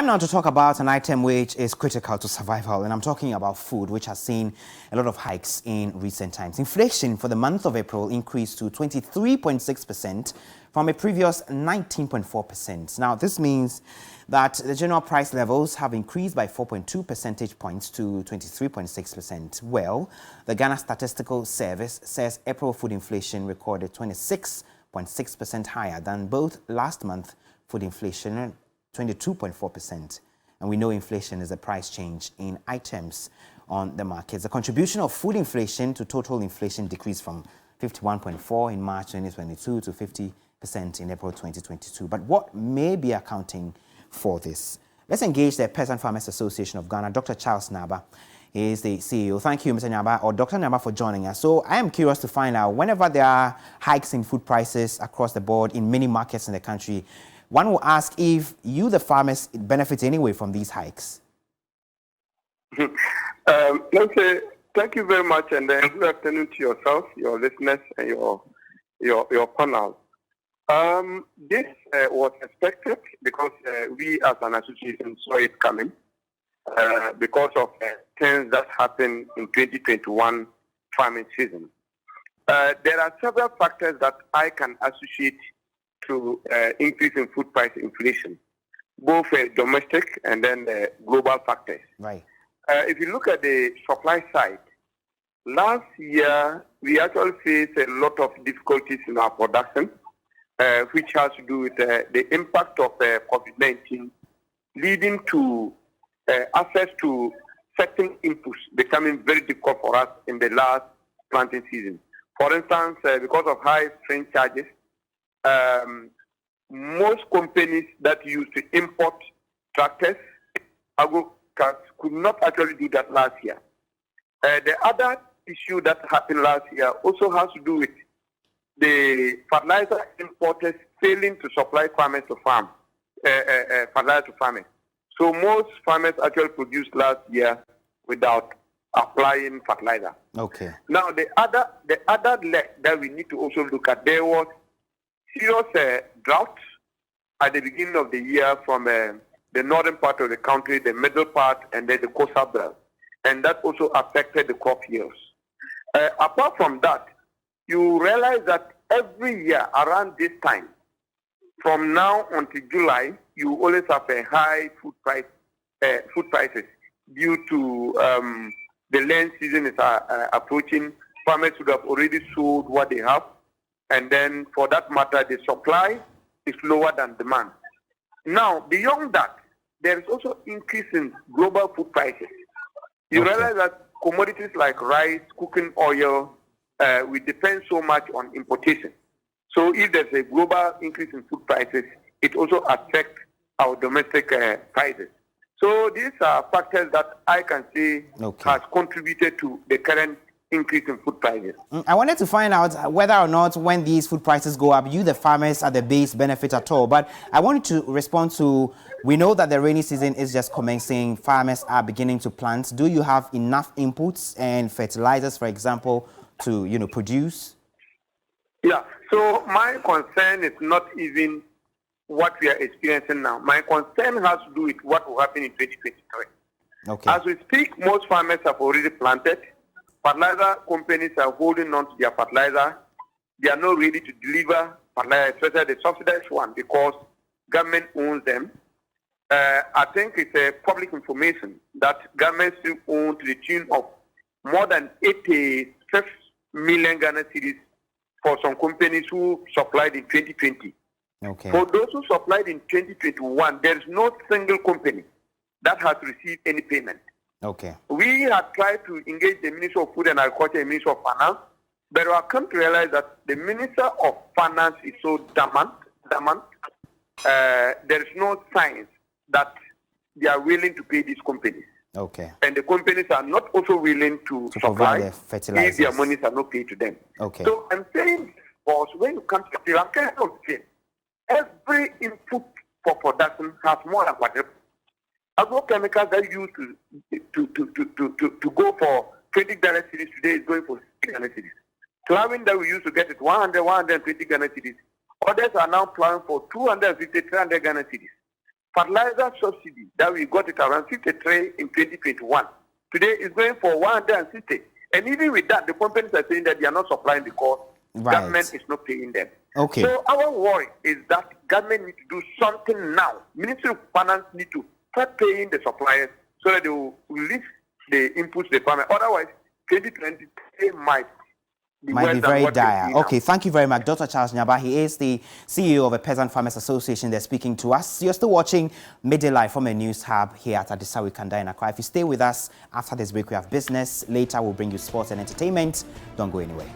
Time now to talk about an item which is critical to survival, and I'm talking about food, which has seen a lot of hikes in recent times. Inflation for the month of April increased to 23.6% from a previous 19.4%. Now, this means that the general price levels have increased by 4.2 percentage points to 23.6%. Well, the Ghana Statistical Service says April food inflation recorded 26.6% higher than both last month food inflation, 22.4%. And we know inflation is the price change in items on the markets. The contribution of food inflation to total inflation decreased from 51.4% in March 2022 to 50% in April 2022. But what may be accounting for this? Let's engage the Peasant Farmers Association of Ghana. Dr. Charles Naba is the CEO. Thank you, Mr. Naba, or Dr. Naba, for joining us. So I am curious to find out, whenever there are hikes in food prices across the board in many markets in the country, one will ask if you, the farmers, benefit anyway from these hikes. Thank you very much, and good afternoon to yourself, your listeners, and your panel. This was expected because we, as an association, saw it coming because of things that happened in 2021 farming season. There are several factors that I can associate to increase in food price inflation, both domestic and then global factors. Right. If you look at the supply side, last year we actually faced a lot of difficulties in our production, which has to do with the impact of COVID-19, leading to access to certain inputs becoming very difficult for us in the last planting season. For instance, because of high freight charges, most companies that used to import tractors, agro cars, could not actually do that last year. The other issue that happened last year also has to do with the fertilizer importers failing to supply farmers to farm, fertilizer to farmers. So most farmers actually produced last year without applying fertilizer. Okay. Now the other leg that we need to also look at, there was serious drought at the beginning of the year from the northern part of the country, the middle part, and then the coastal belt. And that also affected the crop yields. Apart from that, you realize that every year around this time, from now until July, you always have a high food prices due to the land season is approaching. Farmers would have already sold what they have. And then, for that matter, the supply is lower than demand. Now, beyond that, there is also increase in global food prices. You realize that commodities like rice, cooking oil, we depend so much on importation. So if there's a global increase in food prices, it also affects our domestic prices. So these are factors that I can say has contributed to the current increase in food prices. I wanted to find out whether or not when these food prices go up, you, the farmers, are the base benefit at all. But I wanted to respond to, we know that the rainy season is just commencing. Farmers are beginning to plant. Do you have enough inputs and fertilizers, for example, to produce? Yeah. So my concern is not even what we are experiencing now. My concern has to do with what will happen in 2023. Okay. As we speak, most farmers have already planted. Fertilizer companies are holding on to their fertilizer. They are not ready to deliver fertilizer, especially the subsidized one, because government owns them. I think it's a public information that government still owns to the tune of more than 86 million Ghana cedis for some companies who supplied in 2020. Okay. For those who supplied in 2021, there is no single company that has received any payment. Okay. We have tried to engage the Minister of Food and Agriculture and Minister of Finance, but we have come to realize that the Minister of Finance is so dormant. There is no signs that they are willing to pay these companies. Okay. And the companies are not also willing to supply the fertilizers if their monies are not paid to them. Okay. So I'm saying, boss, when you come to Sri Lanka, every input for production has more than quadruple. Agrochemicals that used to go for 20 Ghana cedis today is going for 60 Ghana cedis. Plowing that we used to get at 100, 120 Ghana cedis. Others are now plowing for 250, 300 Ghana cedis. fertilizer subsidy that we got it around 53 in 2021. Today is going for 160. And even with that, the companies are saying that they are not supplying because government is not paying them. Okay. So our worry is that government needs to do something now. Ministry of Finance need to start paying the suppliers so that they will release the inputs to the farmer. Otherwise, 2023 might be very dire. Okay, thank you very much, Dr. Charles Nyaba. He is the CEO of the Peasant Farmers Association. They're speaking to us. You're still watching Midday Live from a news hub here at Adisawe Kanda in Accra. If you stay with us after this break, we have business. Later, we'll bring you sports and entertainment. Don't go anywhere.